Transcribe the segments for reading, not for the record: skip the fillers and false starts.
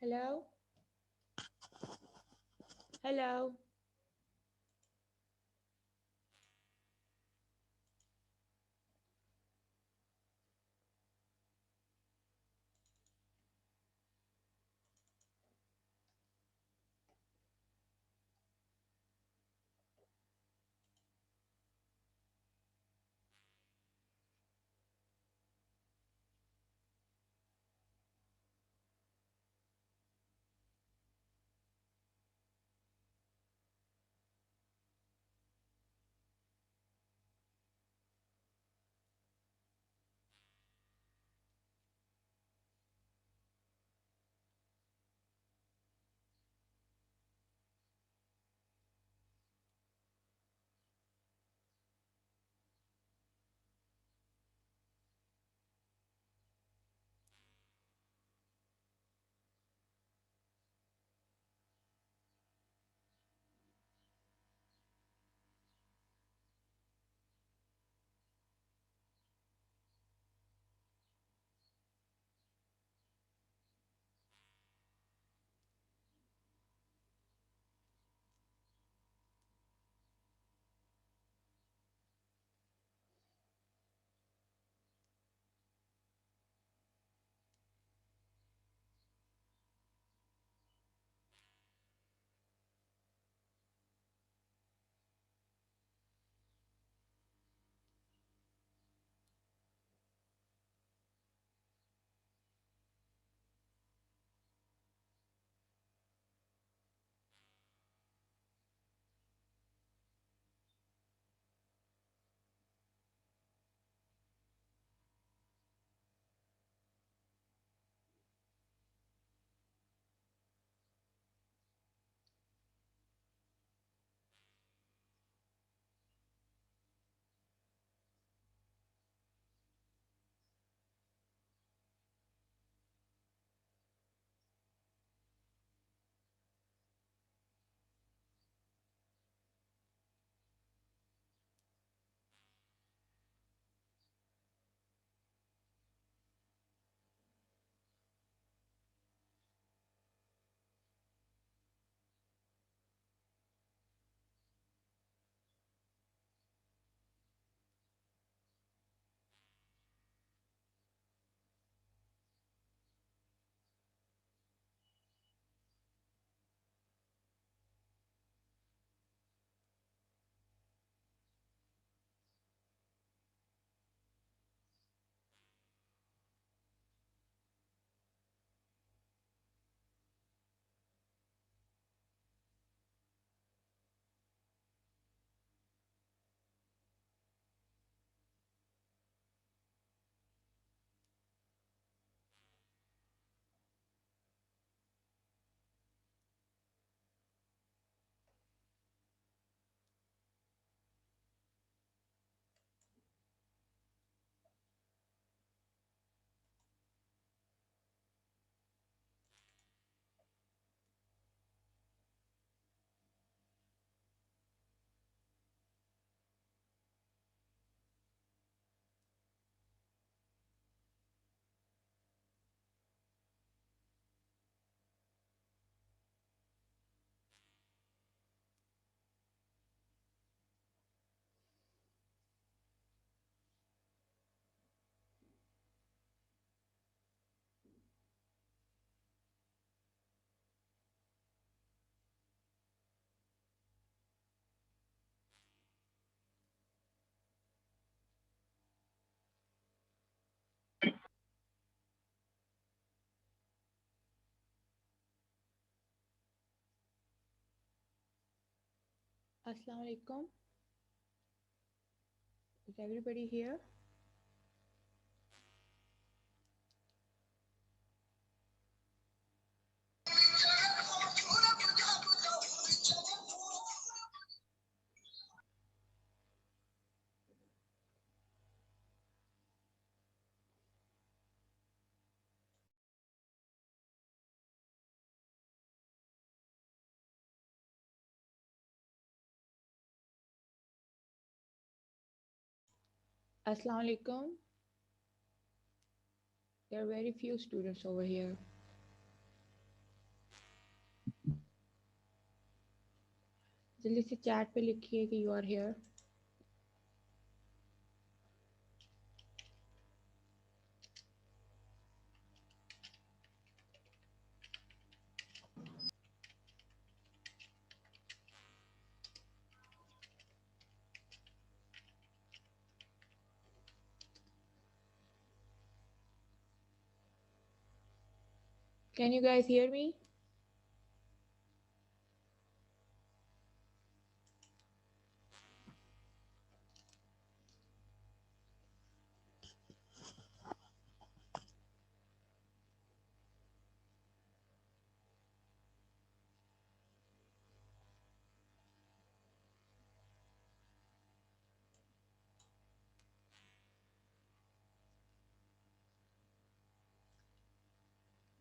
Hello? Hello? Assalamu alaikum. Is everybody here? Assalamu alaikum. There are very few students over here. جلدی سے chat پہ لکھیے کہ you are here. Can you guys hear me?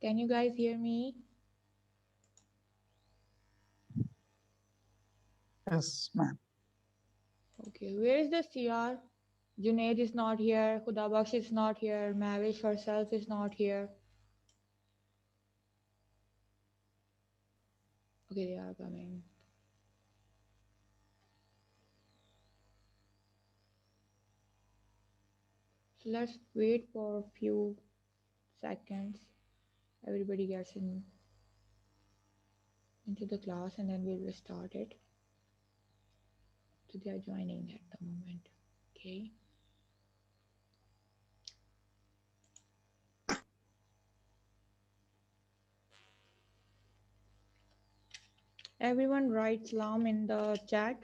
Can you guys hear me? Yes, ma'am. Okay, where is the CR? Junaid is not here. Khudabakhsh is not here. Mavish herself is not here. Okay, they are coming. So let's wait for a few seconds. Everybody gets into the class and then we will start it. So they are joining at the moment. Okay. Everyone write salam in the chat.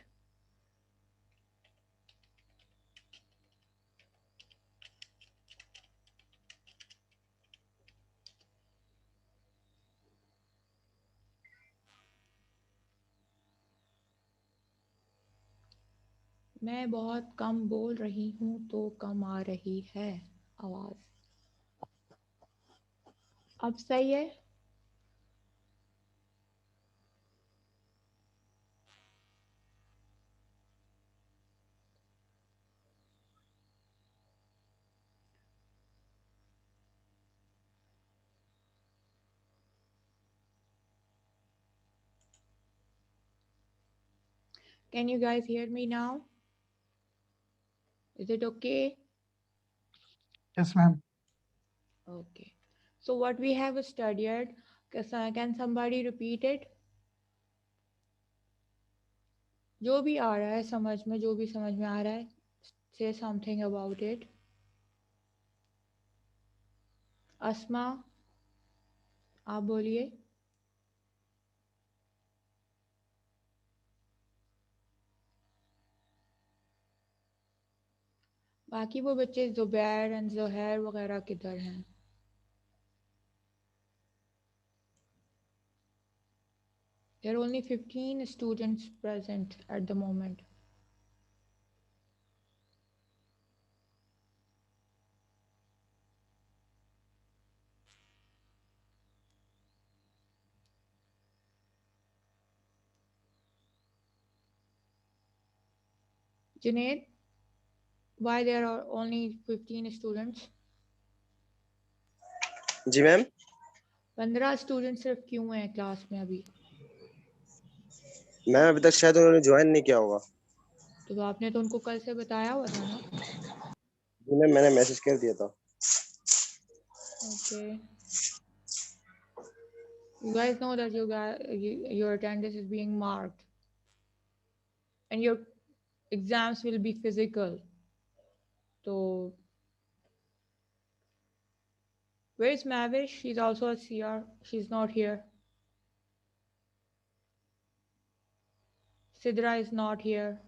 میں بہت کم بول رہی ہوں تو کم آ رہی ہے آواز. اب صحیح ہے. Can you guys hear me now? Is it okay? Yes, ma'am. Okay. So what we have studied, can somebody repeat it? جو بھی آ رہا ہے سمجھ میں, جو بھی سمجھ میں آ رہا ہے, say something about it. اسما, آپ بولیے. باقی وہ بچے زبیر اور زہیر وغیرہ کدھر ہیں؟ There are only 15 students present at the moment. Junaid, why there are only 15 students? جی میم 15 اسٹوڈنٹ صرف کیوں ہیں کلاس میں ابھی؟ میم ابھی تک شاید انہوں نے جوائن نہیں کیا ہوگا. تو آپ نے تو ان کو کل سے بتایا ہوا تھا نا. جی میم میں نے میسج کر دیا تھا. Okay. You guys know that your attendance is being marked and your exams will be physical. So where is Mavish? She's also a CR. She's not here. Sidra is not here.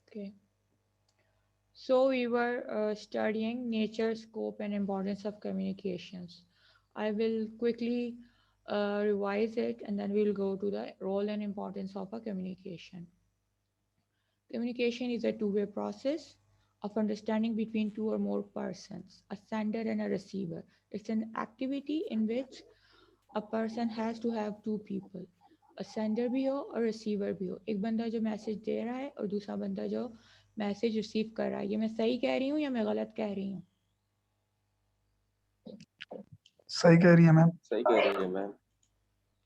Okay. So we were studying nature, scope, and importance of communications. I will quickly revise it and then we'll go to the role and importance of a communication. Communication is a two-way process of understanding between two or more persons, a sender and a receiver. It's an activity in which a person has to have two people. Sender بھی ہو اور receiver بھی ہو. ایک بندہ جو message دے رہا ہے اور دوسرا بندہ جو میسج ریسیو کر رہا ہے. یہ میں صحیح کہہ رہی ہوں یا میں غلط کہہ رہی ہوں؟ صحیح کہہ رہی ہیں میم. صحیح کہہ رہی ہیں میم.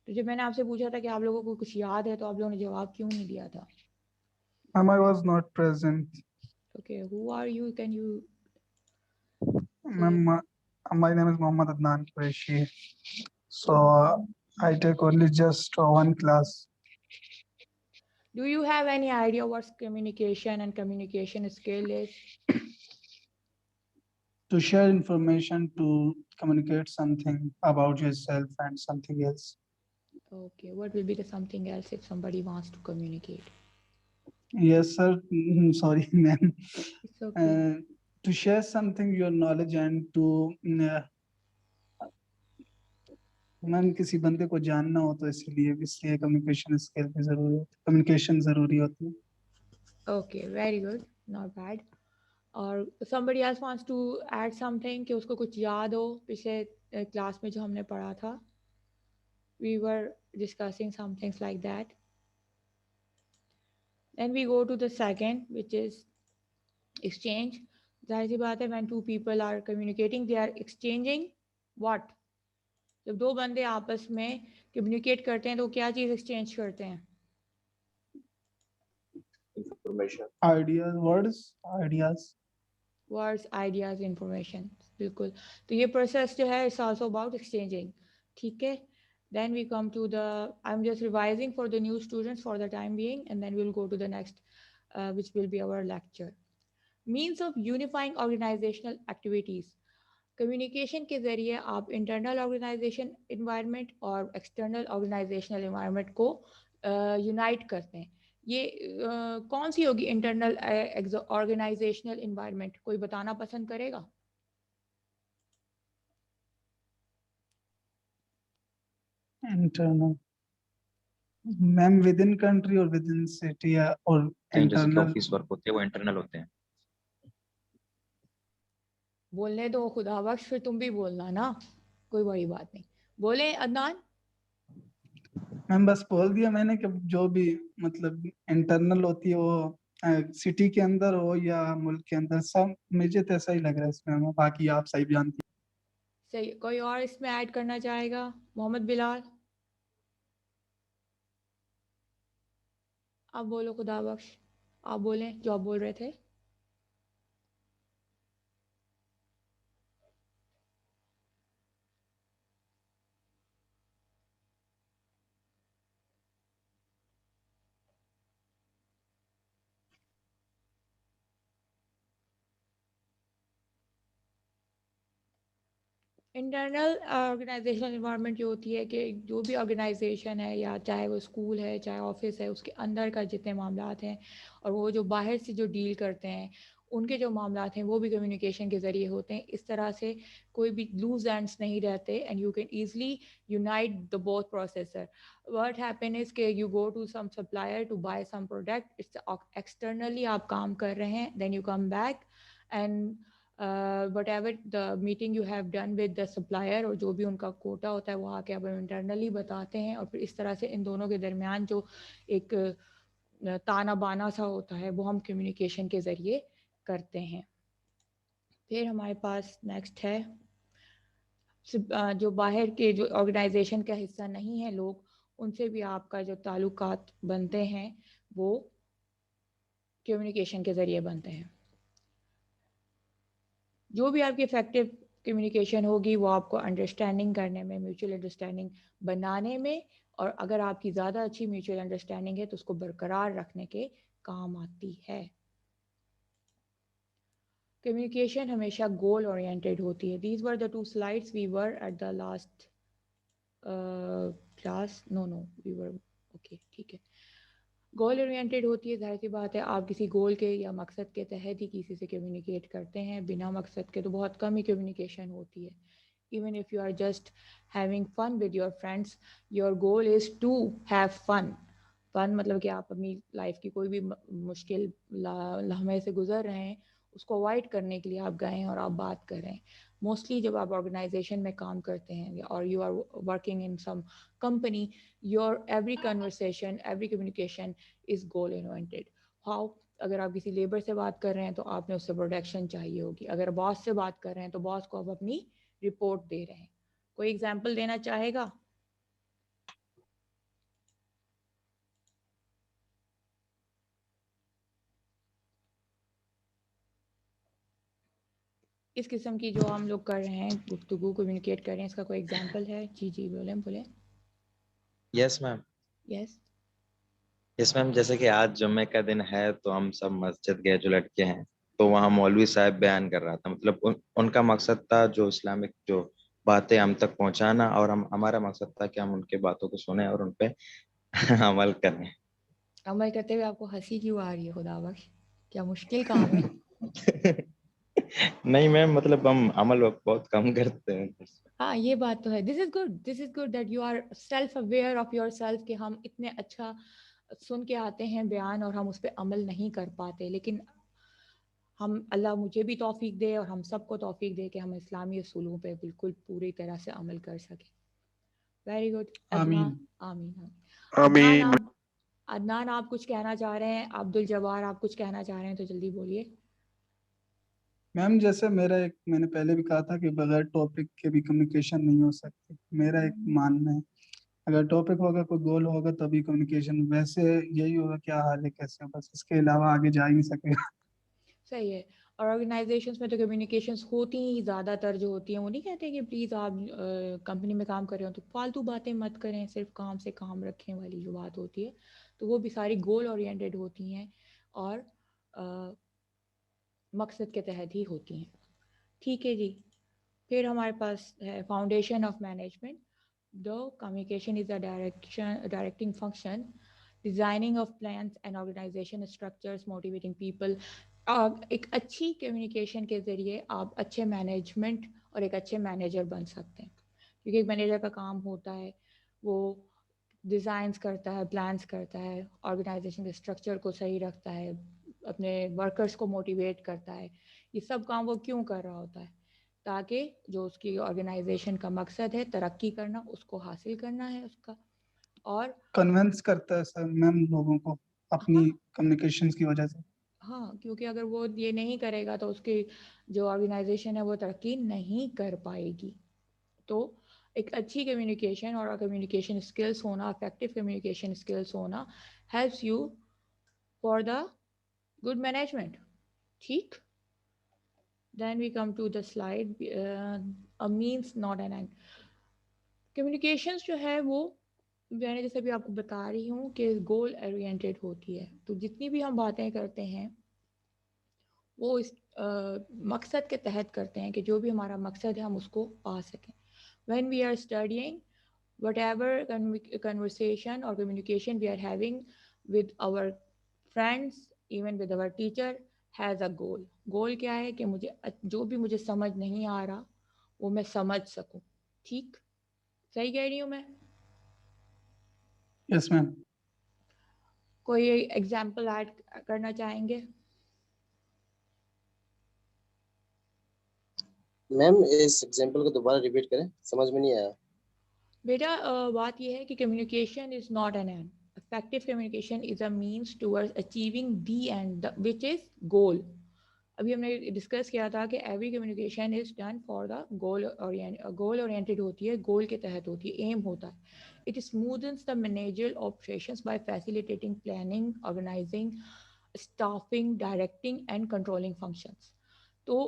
تو جب میں نے آپ سے پوچھا تھا کہ آپ لوگوں کو کچھ یاد ہے تو آپ لوگوں نے جواب کیوں نہیں دیا تھا؟ Ma'am, I was not present. Okay, who are you? Can you Ma'am, my name is Mohammad Adnan Qureshi. So I take only just one class. do you have any idea what communication and communication skill is? To share information, to communicate something about yourself and something else. Okay, what will be the something else if somebody wants to communicate? Yes, sir. Sorry, ma'am. It's okay. To share something, your knowledge, and to میم کسی بندے کو جاننا ہو تو اس لیے communication skill بھی ضروری ہوتی ہے، کمیونیکیشن ضروری ہوتی ہے. Okay, very good, not bad. اور somebody else wants to add something کہ اس کو کچھ یاد ہو پچھلے کلاس میں جو ہم نے پڑھا تھا. We were discussing some things like that. Then we go to the second, which is exchange. ظاہر سی بات ہے when two people are communicating they are exchanging what. جب دو بندے آپس میں کمیونیکیٹ کرتے ہیں تو کیا چیز ایکسچینج کرتے ہیں؟ Information. Ideas, words, words, ideas, information. بالکل. تو یہ پروسیس جو ہے اٹس آلسو اباؤٹ ایکسچینجنگ. ٹھیک ہے. Then we come to the, I'm just revising for the new students for the time being, and then we'll go to the next, which will be our lecture. Means of unifying organizational activities. Communication کے ذریعے آپ internal organization environment اور external organisational environment کو unite کرتے ہیں. یہ کون سی ہوگی انٹرنل آرگنائزیشنل انوائرمنٹ؟ کوئی بتانا پسند کرے گا؟ Internal mean within country اور ود ان سٹی اور جیسے کہ انٹرنل. آفس ورک ہوتے ہیں وہ انٹرنل ہوتے ہیں. بولنے دو خدا بخش، پھر تم بھی بولنا نا، کوئی بڑی بات نہیں. بولیں عدنان. میم بس بول دیا میں نے کہ جو بھی مطلب انٹرنل ہوتی ہے وہ سٹی کے اندر ہو یا ملک کے اندر، سب مجھے تو ایسا ہی لگ رہا ہے اس میں. باقی آپ صحیح جانتی ہیں. صحیح. کوئی اور اس میں ایڈ کرنا چاہے گا؟ محمد بلال آپ بولو. خدا بخش آپ بولیں جو آپ بول رہے تھے. انٹرنل آرگنائزیشنل انوائرمنٹ جو ہوتی ہے کہ جو بھی آرگنائزیشن ہے یا چاہے وہ اسکول ہے چاہے آفس ہے، اس کے اندر کا جتنے معاملات ہیں اور وہ جو باہر سے جو ڈیل کرتے ہیں ان کے جو معاملات ہیں وہ بھی کمیونیکیشن کے ذریعے ہوتے ہیں. اس طرح سے کوئی بھی لوز اینڈس نہیں رہتے and you can easily unite the both processor. What happen is کہ you go to some supplier to buy some product, it's externally آپ کام کر رہے ہیں، then you come back and whatever the meeting you have done with the supplier اور جو بھی ان کا کوٹا ہوتا ہے وہ آ کے اب انٹرنلی بتاتے ہیں. اور پھر اس طرح سے ان دونوں کے درمیان جو ایک تانا بانا سا ہوتا ہے وہ ہم کمیونیکیشن کے ذریعے کرتے ہیں. پھر ہمارے پاس نیکسٹ ہے جو باہر کے جو آرگنائزیشن کا حصہ نہیں ہیں لوگ، ان سے بھی آپ کا جو تعلقات بنتے ہیں وہ کمیونیکیشن کے ذریعے بنتے ہیں. جو بھی آپ کی افیکٹو کمیونیکیشن ہوگی وہ آپ کو انڈرسٹینڈنگ کرنے میں، میوچل انڈرسٹینڈنگ بنانے میں، اور اگر آپ کی زیادہ اچھی میوچل انڈرسٹینڈنگ ہے تو اس کو برقرار رکھنے کے کام آتی ہے. کمیونیکیشن ہمیشہ گول اورینٹیڈ ہوتی ہے. These were the two slides we were at the last class. No we were okay ٹھیک ہے. گول اورینٹیڈ ہوتی ہے. ظاہر سی بات ہے آپ کسی گول کے یا مقصد کے تحت ہی کسی سے کمیونیکیٹ کرتے ہیں. بنا مقصد کے تو بہت کم ہی کمیونیکیشن ہوتی ہے. Even if you are just having fun with your friends, your goal is to have fun. Fun مطلب کہ آپ اپنی لائف کی کوئی بھی مشکل لمحے سے گزر رہے ہیں اس کو اوائڈ کرنے کے لیے آپ گئے ہیں اور آپ بات کر رہے ہیں. موسٹلی جب آپ آرگنائزیشن میں کام کرتے ہیں اور you are working in some company, your every conversation, every communication is goal oriented. How? اگر آپ کسی لیبر سے بات کر رہے ہیں تو آپ نے اس سے پروڈکشن چاہیے ہوگی. اگر باس سے بات کر رہے ہیں تو باس کو آپ اپنی رپورٹ دے رہے ہیں. کوئی ایگزامپل دینا چاہے گا؟ اس قسم کی جو ہم لوگ کر رہے ہیں گفتگو کمیونیکیٹ کر رہے ہیں, اس کا کوئی ایگزامپل ہے؟ جی بولیں. یس میم. یس یس میم, جیسے کہ آج جمعے کا دن ہے تو ہم سب مسجد گئے جو لڑکے ہیں, تو وہاں مولوی صاحب بیان کر رہا تھا, مطلب ان کا مقصد تھا جو اسلامک جو باتیں ہم تک پہنچانا, اور ہمارا مقصد تھا کہ ہم ان کے باتوں کو سنیں اور ان پہ عمل کریں. عمل کرتے ہوئے آپ کو ہنسی کیوں آ رہی ہے خدا بخش؟ کیا مشکل کام ہے؟ نہیں میم, مطلب ہم عمل بہت کم کرتے ہیں. ہاں یہ بات تو ہے. This is good that you are self aware of your self, کہ ہم اتنے اچھا سن کے آتے ہیں بیان اور ہم اس پہ عمل نہیں کر پاتے, لیکن ہم اللہ مجھے بھی توفیق دے اور ہم سب کو توفیق دے کہ ہم اسلامی اصولوں پہ بالکل پوری طرح سے عمل کر سکیں. Very good. آمین. آمین. آمین. عدنان آپ کچھ کہنا چاہ رہے ہیں؟ عبد الجبار آپ کچھ کہنا چاہ رہے ہیں تو جلدی بولیے. میم جیسے میں نے پہلے بھی کہا تھا کہ بغیر ٹاپک کے بھی کمیونیکیشن نہیں ہو سکتی. میرا ایک ماننا ہے اگر ٹاپک ہوگا, کوئی گول ہوگا تبھی کمیونیکیشن. ویسے یہی ہوگا کیا حال ہے کیسے, بس اس کے علاوہ آگے جا ہی نہیں سکے گا. صحیح ہے. اور آرگنائزیشنس میں تو کمیونیکیشنس ہوتی ہی زیادہ تر جو ہوتی ہیں, وہ نہیں کہتے کہ پلیز آپ کمپنی میں کام کر رہے ہو تو فالتو باتیں مت کریں, صرف کام سے کام رکھیں والی جو بات ہوتی ہے, تو وہ بھی ساری گول اورینٹیڈ ہوتی ہیں اور مقصد کے تحت ہی ہوتی ہیں. ٹھیک ہے جی. پھر ہمارے پاس ہے foundation of management. Two communication is a directing function, designing of plans and organisation structures, motivating people. ایک اچھی کمیونیکیشن کے ذریعے آپ اچھے مینجمنٹ اور ایک اچھے مینیجر بن سکتے ہیں, کیونکہ ایک مینیجر کا کام ہوتا ہے وہ ڈیزائنس کرتا ہے, پلانس کرتا ہے, آرگنائزیشن کے اسٹرکچر کو صحیح رکھتا ہے, اپنے ورکرس کو موٹیویٹ کرتا ہے. یہ سب کام وہ کیوں کر رہا ہوتا ہے؟ تاکہ جو اس کی آرگنائزیشن کا مقصد ہے ترقی کرنا, اس کو حاصل کرنا ہے اس کا, اور کنونس کرتا ہے سر میم لوگوں کو اپنی کمیونیکیشن کی وجہ سے. ہاں, کیونکہ اگر وہ یہ نہیں کرے گا تو اس کی جو آرگنائزیشن ہے وہ ترقی نہیں کر پائے گی. تو ایک اچھی کمیونیکیشن اور کمیونیکیشن اسکلس ہونا, افیکٹو کمیونیکیشن اسکلس ہونا helps you for the good management. ٹھیک. Then we come to the slide. Means not an end. Communications جو ہے وہ میں نے جیسے بھی آپ کو بتا رہی ہوں کہ گول اورینٹیڈ ہوتی ہے, تو جتنی بھی ہم باتیں کرتے ہیں وہ اس مقصد کے تحت کرتے ہیں کہ جو بھی ہمارا مقصد ہے ہم اس کو پا سکیں. when we are studying, whatever conversation or communication we are having with our friends, even with our teacher, has a goal. goal کیا ہے کہ مجھے جو بھی مجھے سمجھ نہیں آ رہا وہ میں سمجھ سکوں. ٹھیک, صحیح کہہ رہی ہوں میں؟ یس میم. کوئی ایگزامپل ایڈ کرنا چاہیں گے؟ میم اس ایگزامپل کو دوبارہ ریپیٹ کریں, سمجھ میں نہیں آیا. بیٹا بات یہ ہے کہ communication is not an and. effective communication is a means towards achieving the end, which is goal. ابھی ہم نے ڈسکس کیا تھا کہ every communication is done for the goal oriented ہوتی ہے, گول کے تحت ہوتی ہے, ایم ہوتا ہے. It smoothens the managerial operations by facilitating planning, organising, staffing, directing and controlling functions. تو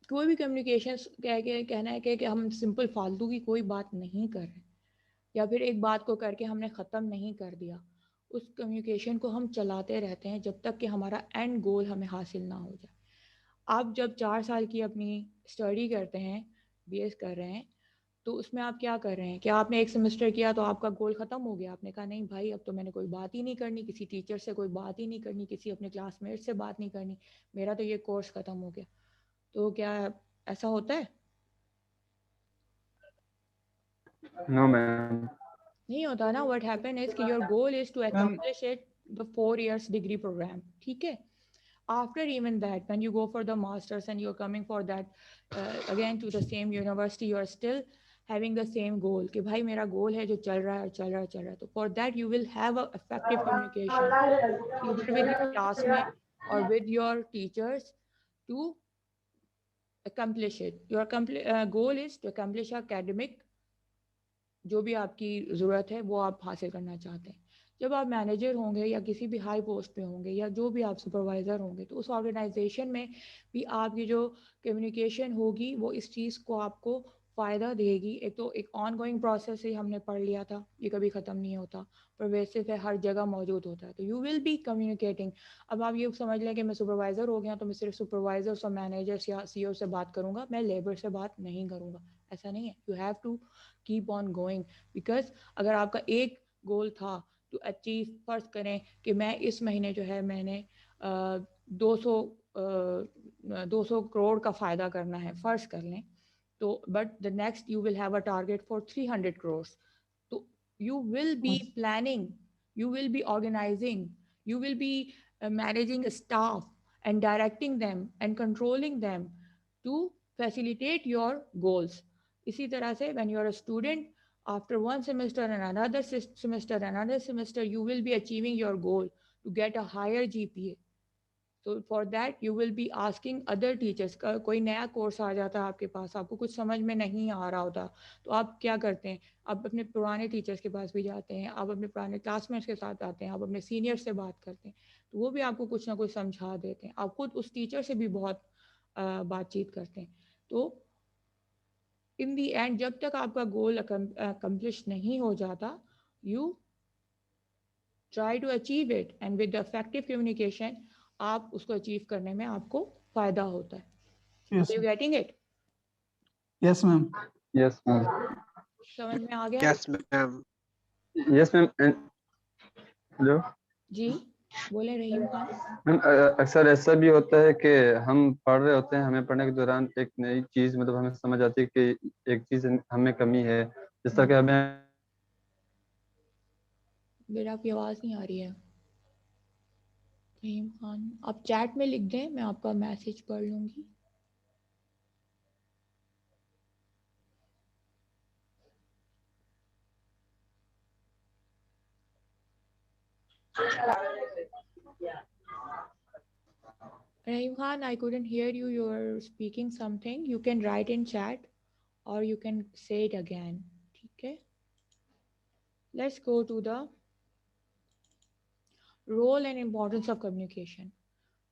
کوئی بھی کمیونیکیشنس کہنا ہے کہ ہم سمپل فالتو کی کوئی بات نہیں کر رہے, یا پھر ایک بات کو کر کے ہم نے ختم نہیں کر دیا. اس کمیونیکیشن کو ہم چلاتے رہتے ہیں جب تک کہ ہمارا اینڈ گول ہمیں حاصل نہ ہو جائے. آپ جب 4 سال کی اپنی اسٹڈی کرتے ہیں, بی ایس کر رہے ہیں, تو اس میں آپ کیا کر رہے ہیں؟ کیا آپ نے ایک سیمسٹر کیا تو آپ کا گول ختم ہو گیا؟ آپ نے کہا نہیں بھائی اب تو میں نے کوئی بات ہی نہیں کرنی, کسی ٹیچر سے کوئی بات ہی نہیں کرنی, کسی اپنے کلاس میٹ سے بات نہیں کرنی, میرا تو یہ کورس ختم ہو گیا. تو کیا ایسا ہوتا ہے؟ No ma'am. نہیں ہوتا نا. what happen is کہ your goal is to accomplish it the 4 years degree program. ٹھیک ہے. after even that when you go for the masters and you're coming for that again to the same university, you are still having the same goal کہ بھائی میرا goal ہے جو چل رہا ہے چل رہا ہے چل رہا ہے. تو for that you will have a effective communication either with your classmate or with your teachers to accomplish it. Your goal is to accomplish academic جو بھی آپ کی ضرورت ہے وہ آپ حاصل کرنا چاہتے ہیں. جب آپ مینیجر ہوں گے یا کسی بھی ہائی پوسٹ پہ ہوں گے یا جو بھی آپ سپروائزر ہوں گے تو اس آرگنائزیشن میں بھی آپ کی جو کمیونیکیشن ہوگی وہ اس چیز کو آپ کو فائدہ دے گی. ایک تو ایک آن گوئنگ پروسیس ہی ہم نے پڑھ لیا تھا, یہ کبھی ختم نہیں ہوتا, پرویسو ہے, ہر جگہ موجود ہوتا ہے. تو یو ول بی کمیونیکیٹنگ. اب آپ یہ سمجھ لیں کہ میں سپروائزر ہو گیا تو میں صرف سپروائزرس اور مینیجرس یا سی او سے بات کروں گا, میں لیبر سے بات نہیں کروں گا. ایسا نہیں ہے. You have to keep on going, because اگر آپ کا ایک گول تھا ٹو اچیو, فرض کریں کہ میں اس مہینے جو ہے میں نے 200 کروڑ کا فائدہ کرنا ہے, فرض کر لیں, تو but the next you will have a target for 300 crores. تو you will be planning, you will be organizing, you will be managing a staff and directing them and controlling them to facilitate your goals. اسی طرح سے when you are a student, after one semester and another semester, you will be achieving your goal to get a higher GPA. So for that you will be asking other teachers. کوئی نیا course آ جاتا ہے آپ کے پاس, آپ کو کچھ سمجھ میں نہیں آ رہا ہوتا, تو آپ کیا کرتے ہیں, آپ اپنے پرانے ٹیچرس کے پاس بھی جاتے ہیں, آپ اپنے پرانے کلاس میٹس کے ساتھ آتے ہیں, آپ اپنے سینئر سے بات کرتے ہیں, تو وہ بھی آپ کو کچھ نہ کچھ سمجھا دیتے ہیں. آپ خود اس ٹیچر سے بھی بہت بات چیت کرتے ہیں. تو ان دی اینڈ جب تک آپ کا گول اکمپلش نہیں ہو جاتا, you try to achieve it, and with effective communication آپ اس کو اچیو کرنے میں آپ کو فائدہ ہوتا ہے. Yes, Are you getting it? yes ma'am. Yes, ma'am. سمجھ میں آ گیا؟ Yes, ma'am. Yes, ma'am. And hello. جی بولیں رحیم خان. میم اکثر ایسا بھی ہوتا ہے کہ ہم پڑھ رہے ہوتے ہیں, ہمیں پڑھنے کے دوران ایک نئی چیز مطلب ہمیں سمجھ آتی ہے کہ ایک چیز ہمیں کمی ہے, جس طرح کہ ہمیں میرا آپ کی آواز نہیں آ رہی ہے رحیم خان. آپ چیٹ میں لکھ دیں, میں آپ کا میسج پڑھ لوں گی. Rahim Khan, I couldn't hear you. You were speaking something. You can write in chat or you can say it again. Okay. Let's go to the role and importance of communication.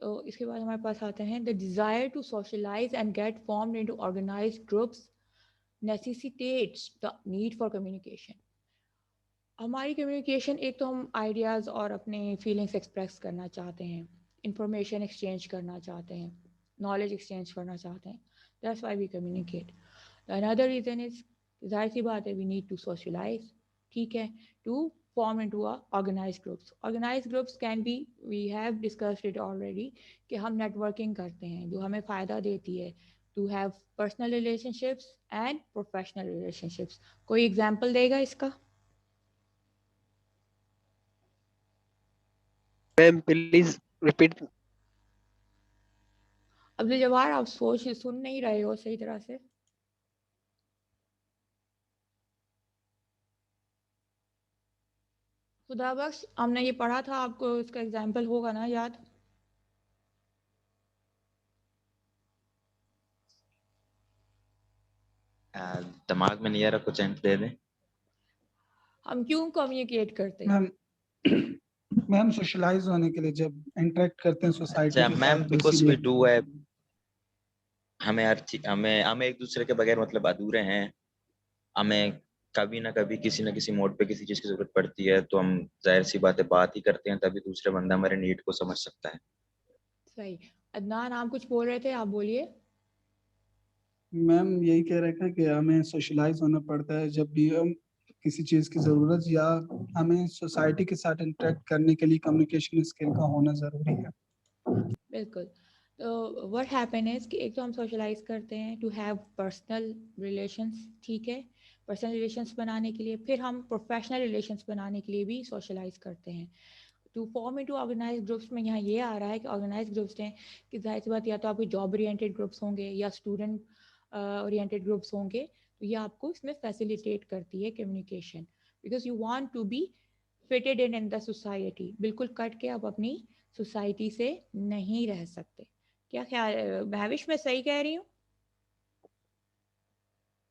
تو اس کے بعد ہمارے پاس آتے ہیں the desire to socialize and get formed into organized groups necessitates the need for communication. ہماری communication, ایک تو ہم آئیڈیاز اور اپنے فیلنگس ایکسپریس کرنا چاہتے ہیں, انفارمیشن ایکسچینج کرنا چاہتے ہیں, نالج ایکسچینج کرنا چاہتے ہیں. That's why we communicate. another reason is, ظاہر سی بات ہے, we need to socialize, ٹھیک ہے, to form into a organized groups. Organized groups can be, we have discussed it already, کہ ہم نیٹ ورکنگ کرتے ہیں جو ہمیں فائدہ دیتی ہے, to have personal relationships and professional relationships. کوئی ایگزامپل دے گا اس کا؟ Ma'am, please repeat. عبد الجوار, آپ سن نہیں رہے ہو صحیح طرح سے. خدا بخش, ہم نے یہ پڑھا تھا, آپ کو اس کا ایگزامپل ہوگا نا یاد؟ دماغ میں نہیں آ رہا, کچھ ہنٹ دے دیں. ہم کیوں کمیونیکیٹ کرتے ہیں؟ میم سوشلائز ہونے کے لیے جب انٹریکٹ کرتے ہیں سوسائٹی کے میم ساتھ, تو بیکاز اسی وی لیے ڈو ہے, ہمیں ایک دوسرے کے بغیر مطلب ادھورے ہیں. ہمیں کبھی نہ کبھی کسی نہ کسی موڈ پہ کسی چیز کی ضرورت پڑتی ہے, تو ہم ظاہر سی باتیں بات ہی کرتے ہیں, تبھی دوسرے بندہ ہمارے نیڈ کو سمجھ سکتا ہے. صحیح. عدنان, آپ کچھ بول رہے تھے, آپ بولیے. میم یہی کہہ رہے تھے کہ ہمیں سوشلائز ہونا پڑتا ہے جب بھی ہم کسی چیز کی ضرورت, یا ہمیں سوسائٹی کے ساتھ انٹریکٹ کرنے کے لیے کمیونیکیشن اسکل کا ہونا ضروری ہے. بالکل. تو واٹ ہیپن از کہ ایک تو ہم سوشلائز کرتے ہیں ٹو ہیو پرسنل ریلیشنس, ٹھیک ہے, پرسنل ریلیشنس بنانے کے لیے. پھر ہم پروفیشنل ریلیشنس بنانے کے لیے بھی سوشلائز کرتے ہیں. To form into organise groups میں یہاں یہ آ رہا ہے کہ آرگنائز گروپس ہیں کہ ظاہر سی بات, یا تو آپ کے جاب اورینٹیڈ گروپس ہوں گے یا اسٹوڈنٹ اورینٹیڈ گروپس ہوں گے, تو یہ آپ کو اس میں فیسیلیٹیٹ کرتی ہے communication, because you want to be fitted in the society. بالکل کٹ کے آپ اپنی سوسائٹی سے نہیں رہ سکتے. کیا خیال ہے مہوش میں صحیح کہہ رہی ہوں؟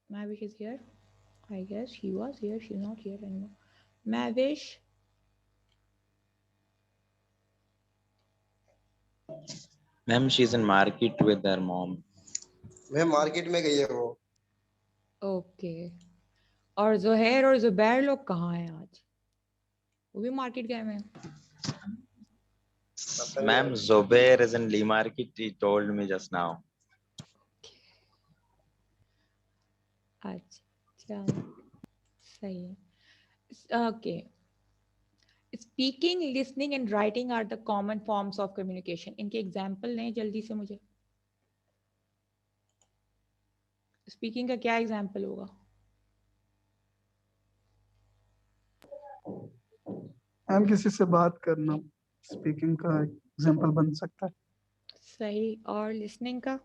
Mehwish is here. I guess she was here. She's not here anymore. Mehwish. Ma'am, she's in market with her mom. میں مارکیٹ میں گئی ہے وہ. اوکے. اور زہیر اور زبیر لوگ کہاں ہیں آج؟ وہ بھی مارکیٹ گئے ہوئے ہیں. Ma'am, Zubair is in Lee Market. He told me just now. اچھا صحیح ہے. Okay. Speaking, listening and writing are the common forms of communication. ان کے ایگزامپل لیں جلدی سے مجھے. اسپیکنگ کا کیا ایگزامپل ہوگا؟ ہم کسی سے بات کرنا اسپیکنگ کا ایگزامپل بن سکتا ہے. صحیح. اور لسننگ کا؟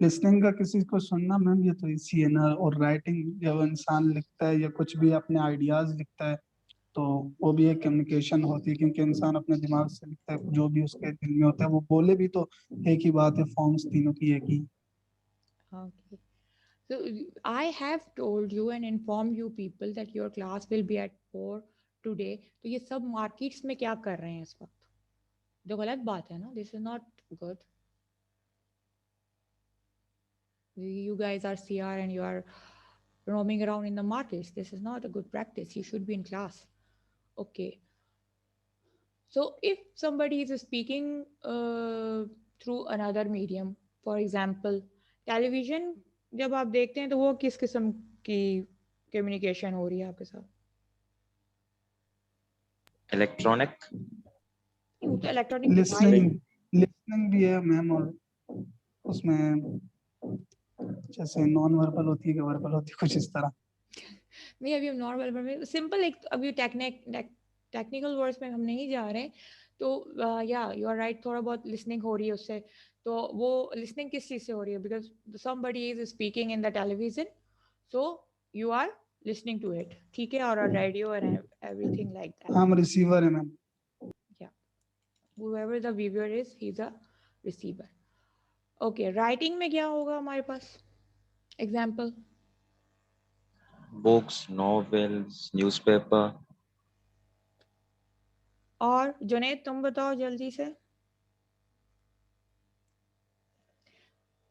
لسننگ کا کسی کو سننا میم یہ تو اسی ہے نا. اور رائٹنگ جب انسان لکھتا ہے یا کچھ بھی اپنے آئیڈیاز لکھتا ہے تو وہ بھی ایک کمیونیکیشن ہوتی ہے, کیونکہ انسان اپنے دماغ سے لکھتا ہے جو بھی اس کے دل میں ہوتا ہے. وہ بولے بھی تو ایک ہی بات ہے, فارمس تینوں کی ایک ہی. Okay. So I have told you and informed you people that your class will be at 4 today. تو یہ سب مارکیٹس میں کیا کر رہے ہیں اس وقت؟ جو غلط بات ہے نا. This is not good. You guys are CR and you are roaming around in the markets. This is not a good practice. You should be in class. Okay. So if somebody is speaking through another medium, for example, television, جب آپ دیکھتے ہیں تو وہ کس قسم کی communication ہو رہی ہے آپ کے ساتھ؟ Electronic. الیکٹرانک لسننگ بھی ہے میم, اور اس میں جیسے نان وربل ہوتی ہے کہ وربل ہوتی ہے, کچھ اس طرح. نہیں ابھی ہم نارمل میں سمپل ایک ابھی ٹیکنیکل ورڈس میں ہم نہیں جا رہے. تو یا یو آر رائٹ, تھوڑا بہت لسننگ ہو رہی ہے اس سے. تو وہ لسننگ کس چیز سے ہو رہی ہے؟ Because somebody is speaking in the television, so you are listening to it. ٹھیک ہے. اور radio and everything like that. ہم ریسیور ہیں میم. whoever the viewer is, he's a receiver. Okay, writing میں کیا ہوگا ہمارے پاس ایگزامپل؟ Books, novels, newspaper. اور جنید تم بتاؤ جلدی سے.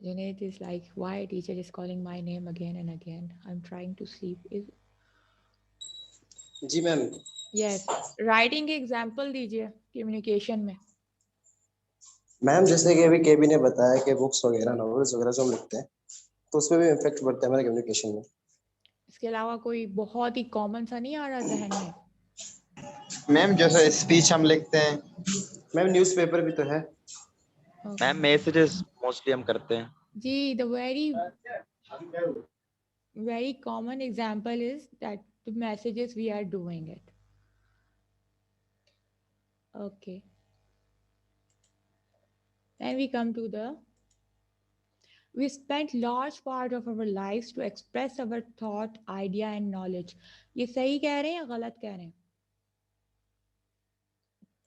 Junaid is like, why teacher is calling my name again and again? I'm trying to sleep. جی میم. Yes, writing کے ایگزامپل دیجیے کمیونیکیشن میں. میم جیسے کہ ابھی کے بی نے بتایا کہ بکس وغیرہ ناولس وغیرہ جو ہم لکھتے ہیں تو اس میں بھی امپیکٹ پڑتا ہے ہمارے کمیونیکیشن میں. اس کے علاوہ کوئی بہت ہی کامن سا نہیں آ رہا ذہن میں؟ میم جیسے اسپیچ ہم لکھتے ہیں. میم نیوز پیپر بھی تو ہے. Ma'am, messages mostly ہم کرتے ہیں. جی, the very common example is that the messages we are doing it. Okay. Then we come to we spent large part of our lives to express our thought, idea and knowledge. یہ صحیح کہہ رہے ہیں یا غلط کہہ رہے ہیں؟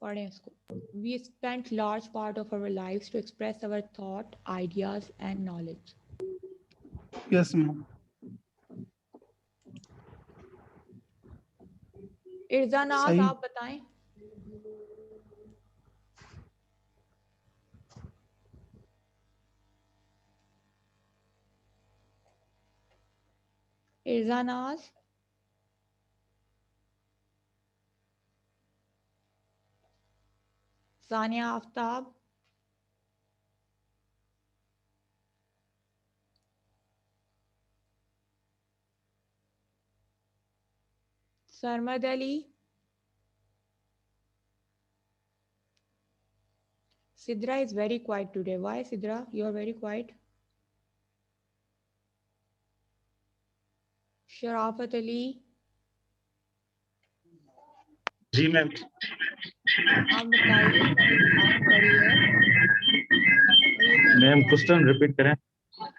پڑھیں اس کو. We spent large part of our lives to express our thought, ideas and knowledge. یس میم. ارزا ناز آپ بتائیں. ارزا ناز. ثانیہ آفتاب. سرمد علی. Sidra is very quiet today. Why, Sidra? You are very quiet. شرافت علی. جی میم. آپ بتائیے آپ پڑھیے. میم کوسچن ریپیٹ کریں.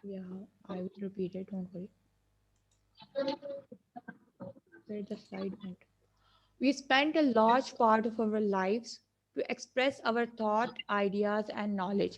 Yeah, I will repeat it. Don't worry. Where the slide went? We spend a large part of our lives to express our thought, ideas and knowledge.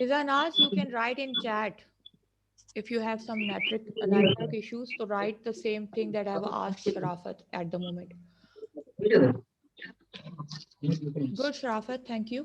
Izanaz, you can write in chat. If you have some network issues, so write the same thing that I have asked Sharafat at the moment. Good, Sharafat, thank you.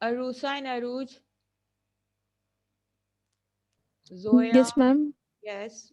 Arusa and Aruj. Zoya. Yes, ma'am. Yes.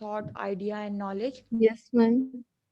thought, idea and knowledge. Yes, ma'am.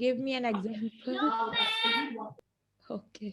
Give me an example. Okay.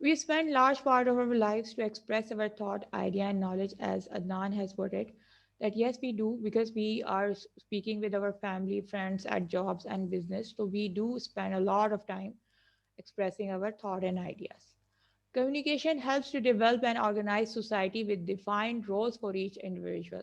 We spend large part of our lives to express our thought, idea and knowledge, as Adnan has put it. That yes, we do, because we are speaking with our family, friends at jobs and business. So we do spend a lot of time expressing our thought and ideas. Communication helps to develop an organized society with defined roles for each individual.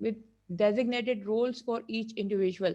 with designated roles for each individual.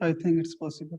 I think it's possible.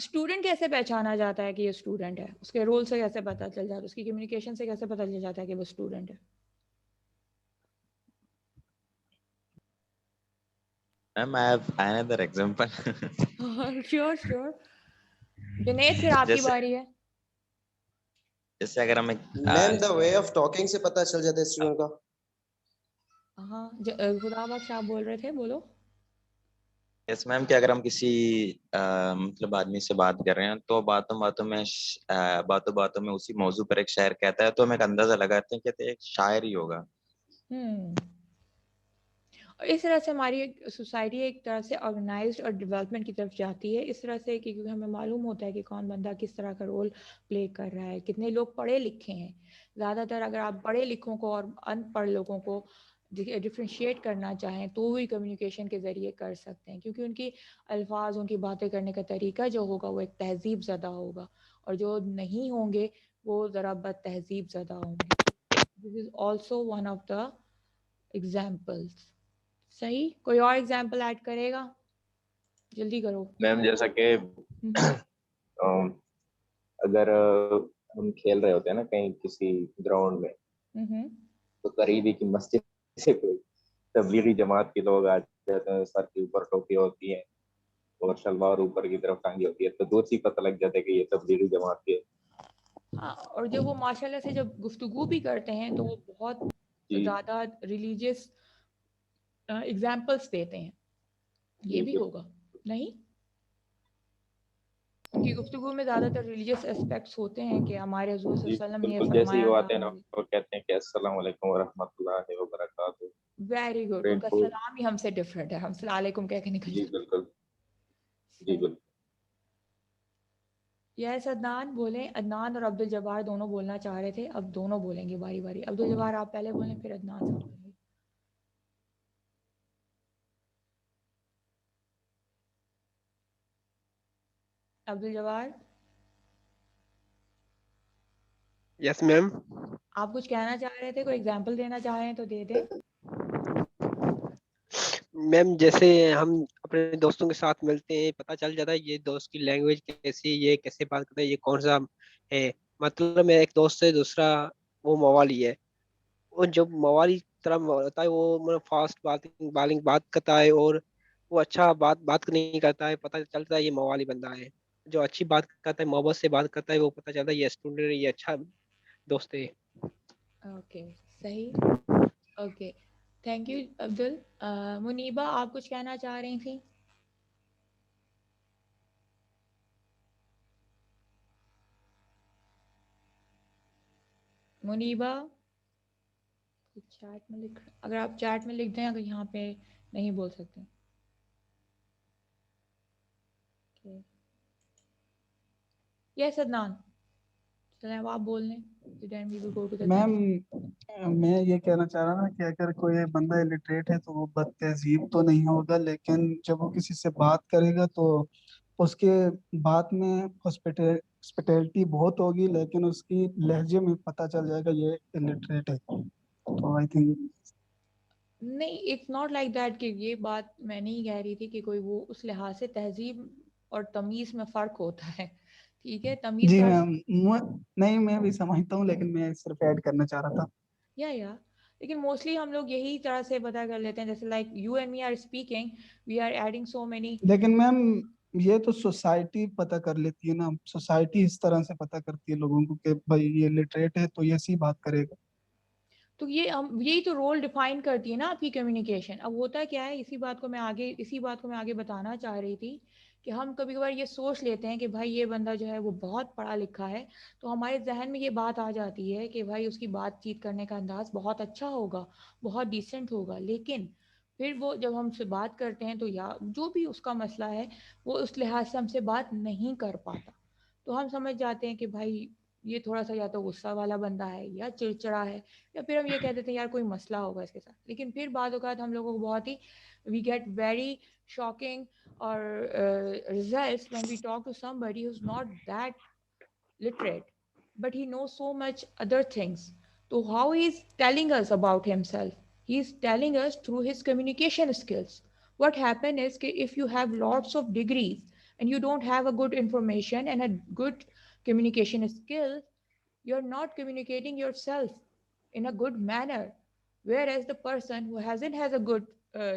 Student کیسے پہچانا جاتا ہے کہ یہ student ہے؟ اس کے role سے کیسے پتہ چل جاتا ہے؟ اس کی کمیونیکیشن سے کیسے پتہ چل جاتا ہے کہ وہ اسٹوڈنٹ ہے؟ میم I have another example. Sure sure. Junaid پھر آپ کی جیسے باری ہے. جیسے اگر ہم میم دا وے آف ٹاکنگ سے پتہ چل جاتا ہے اسٹوڈنٹ کا. ہاں خدا بخش آپ بول رہے تھے, بولو. یس میم کہ اگر ہم کسی مطلب آدمی سے بات کر رہے ہیں تو باتوں باتوں میں اسی موضوع پر ایک شاعر کہتا ہے تو ہم ایک اندازہ لگاتے ہیں کہ ایک شاعر ہی ہوگا. اس طرح سے ہماری سوسائٹی ایک طرح سے آرگنائزڈ اور ڈیولپمنٹ کی طرف جاتی ہے, اس طرح سے کہ کیونکہ ہمیں معلوم ہوتا ہے کہ کون بندہ کس طرح کا رول پلے کر رہا ہے. کتنے لوگ پڑھے لکھے ہیں. زیادہ تر اگر آپ پڑھے لکھوں کو اور ان پڑھ لوگوں کو ڈفرینشیٹ کرنا چاہیں تو وہی کمیونیکیشن کے ذریعے کر سکتے ہیں, کیونکہ ان کی الفاظ, ان کی باتیں کرنے کا طریقہ جو ہوگا وہ ایک تہذیب زدہ ہوگا, اور جو نہیں ہوں گے وہ ذرا بد تہذیب زدہ ہوں گے. This is also one of the examples. صحیح, کوئی اور ایگزامپل ایڈ کرے گا؟ جلدی کرو. میم جیسا کہ اگر ہم کھیل رہے ہوتے ہیں نا کہیں کسی گراؤنڈ میں, تو قریبی کی مسجد سے کوئی تبلیغی جماعت کے لوگ آ جاتے ہیں, سر کے اوپر ٹوپی ہوتی ہے اور شلوار اوپر کی طرف ٹانگی ہوتی ہے, تو دو چیز پتہ لگ جاتا ہے کہ یہ تبلیغی جماعت کے. ہاں, اور جب وہ ماشاء اللہ سے جب گفتگو بھی کرتے ہیں تو وہ بہت زیادہ ریلیجیس ایگزامپلس دیتے ہیں. یہ بھی ہوگا نہیں, ان کی گفتگو میں زیادہ تر ریلیجیس اسپیکٹس ہوتے ہیں کہ ہمارے حضور صلی اللہ علیہ وسلم نے یہ جیسے ہی فرمایا وہ تھا. آتے ہیں نا وہ کہتے ہیں کہ السلام علیکم ورحمۃ اللہ وبرکاتہ. Very good. ان کا سلام ہی ہم سے ڈفرینٹ ہے, ہم السلام علیکم کہہ کے نکل جاتے ہیں. بالکل جی بالکل. یس عدنان بولیں. عدنان اور عبد الجبار دونوں بولنا چاہ رہے تھے, اب دونوں بولیں گے باری باری. عبد الجبار آپ پہلے بولیں, پھر عدنان صاحب بولیں گے. عبد الجبار. یس میم. آپ کچھ کہنا چاہ رہے تھے, کوئی ایگزامپل دینا چاہ رہے ہیں تو دے دیں. میم جیسے ہم اپنے دوستوں کے ساتھ ملتے ہیں, پتہ چل جاتا ہے یہ دوست کی لینگویج کیسی, یہ کیسے بات کرتا ہے, یہ کون سا ہے. مطلب میرا ایک دوست ہے, دوسرا وہ موالی ہے. وہ جب موالی طرح ہوتا ہے وہ فاسٹ بات کرتا ہے, اور وہ اچھا بات نہیں کرتا ہے, پتہ چلتا ہے یہ موالی بندہ ہے. جو اچھی بات کرتا ہے, محبت سے بات کرتا ہے, وہ پتہ چلتا ہے یہ اسٹوڈنٹ ہے, یہ اچھا دوست ہے. اوکے صحیح. Okay thank you Abdul. Muniba آپ کچھ کہنا چاہ رہی تھیں؟ منیبہ چیٹ میں لکھ, اگر آپ چیٹ میں لکھ دیں, اگر یہاں پہ نہیں بول سکتے. یس عدنان, چلیں اب آپ بول لیں. میم میں یہ کہنا چاہ رہا ہوں کہ اگر کوئی بندہ الٹریٹ ہے تو وہ بد تہذیب تو نہیں ہوگا, لیکن جب وہ کسی سے بات کرے گا تو اس کے بات میں ہاسپٹیلٹی بہت ہوگی, لیکن اس کی لہجے میں پتہ چل جائے گا یہ الٹریٹ ہے. تو آئی تھنک نہیں, اٹس ناٹ لائک دیٹ کہ یہ بات میں نہیں کہہ رہی تھی کہ کوئی وہ اس لحاظ سے تہذیب اور تمیز میں فرق ہوتا ہے. ٹھیک ہے, تمیز جی کا میم نہیں میں بھی سمجھتا ہوں, لیکن میں صرف ایڈ کرنا چاہ رہا تھا. یا لیکن موسٹلی ہم لوگ یہی طرح سے پتہ کر لیتے ہیں, جیسے like you and me are speaking, we are adding so many. لیکن میم یہ تو سوسائٹی پتہ کر لیتی ہے نا, سوسائٹی اس طرح سے پتہ کرتی ہے لوگوں کو کہ بھائی یہ لٹریٹ ہے تو یہ ایسی بات کرے گا. تو یہی تو رول ڈیفائن کرتی ہے نا آپ کی کمیونیکیشن. اب ہوتا کیا ہے, اسی بات کو میں آگے بتانا چاہ رہی تھی کہ ہم کبھی کبھار یہ سوچ لیتے ہیں کہ بھائی یہ بندہ جو ہے وہ بہت پڑھا لکھا ہے, تو ہمارے ذہن میں یہ بات آ جاتی ہے کہ بھائی اس کی بات چیت کرنے کا انداز بہت اچھا ہوگا, بہت ڈیسنٹ ہوگا. لیکن پھر وہ جب ہم سے بات کرتے ہیں تو یا جو بھی اس کا مسئلہ ہے وہ اس لحاظ سے ہم سے بات نہیں کر پاتا, تو ہم سمجھ جاتے ہیں کہ بھائی یہ تھوڑا سا یا تو غصہ والا بندہ ہے, یا چڑچڑا ہے, یا پھر ہم یہ کہہ دیتے ہیں یار کوئی مسئلہ ہوگا اس کے ساتھ. لیکن پھر بعض اوقات ہم لوگوں کو بہت ہی وی گیٹ ویری شاکنگ اور results when we talk to somebody who's not that literate but he knows so much other things. So how he is telling us about himself? He is telling us through his communication skills. What happens is that if you have lots of degrees and you don't have a good information and a good communication skill, you're not communicating yourself in a good manner. Whereas the person who has a good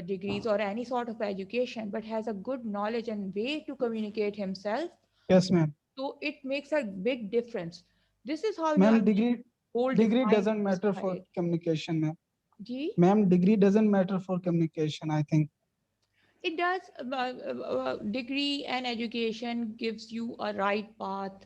degrees or any sort of education, but has a good knowledge and way to communicate himself, Yes, ma'am. so it makes a big difference. This is how you Ma'am, have whole degree defined doesn't this matter for side. communication, ma'am. Ji? Ma'am, degree doesn't matter for communication, I think. It does. Degree and education gives you a right path.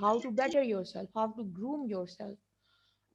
how to better yourself, how to groom yourself.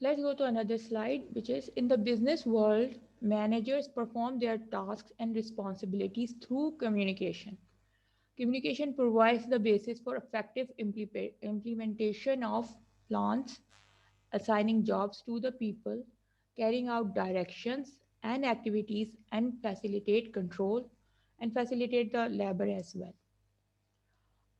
Let's go to another slide, which is in the business world, managers perform their tasks and responsibilities through communication. Communication provides the basis for effective implementation of plans, assigning jobs to the people, carrying out directions and activities, and facilitate control and facilitate the labor as well.